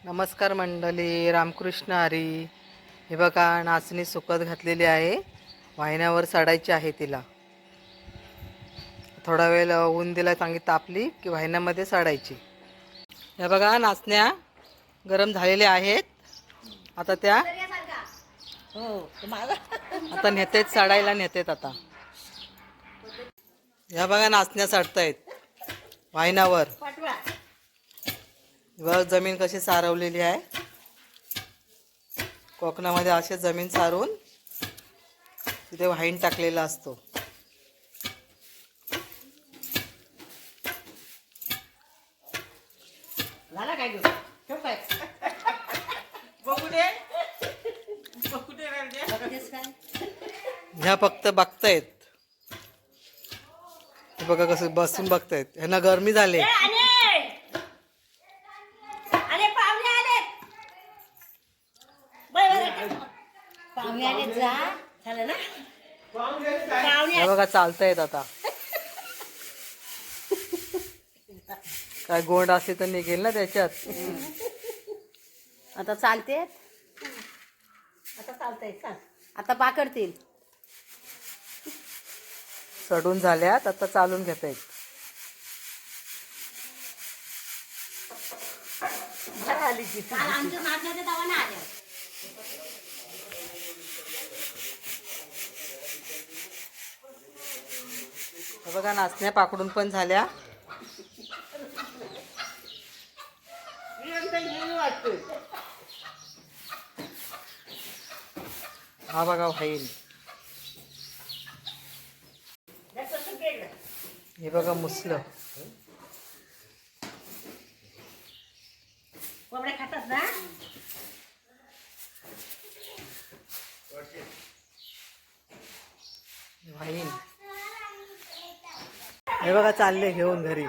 नमस्कार मंडळी, रामकृष्ण हरी. हे बघा, नाचणी सुकत घातलेली आहे. वाहिन्यावर चढायची आहे तिला. थोडा वेळ ऊन दिला, चांगली तापली की वाहिन्यामध्ये चढायची. हे बघा, नाचण्या गरम झालेल्या आहेत. आता त्या आता नेतेत, चढायला नेतेत. आता ह्या बघा, नाचण्या चढतायत वाहिन्यावर. वर जमीन कशी सारवलेली आहे. कोकणामध्ये असे जमीन सारून तिथे वाहीन टाकलेला असतो. ह्या फक्त बघतायत. बघा कसं बसून बघतायत. ह्यांना गरमी झाले. बघा, चालतायत आता. काय गोंड असते तर निघेल ना त्याच्यात. आता चालते. आता पाकडतील. चढून झाल्यात, आता चालून घेत आहेत. बघा, नाचण्या पाकडून पण झाल्या. हा बघा वाहीन. हे बघा मुसलं. खातात ना. वाहीन. हे बघा, चालले घेऊन घरी.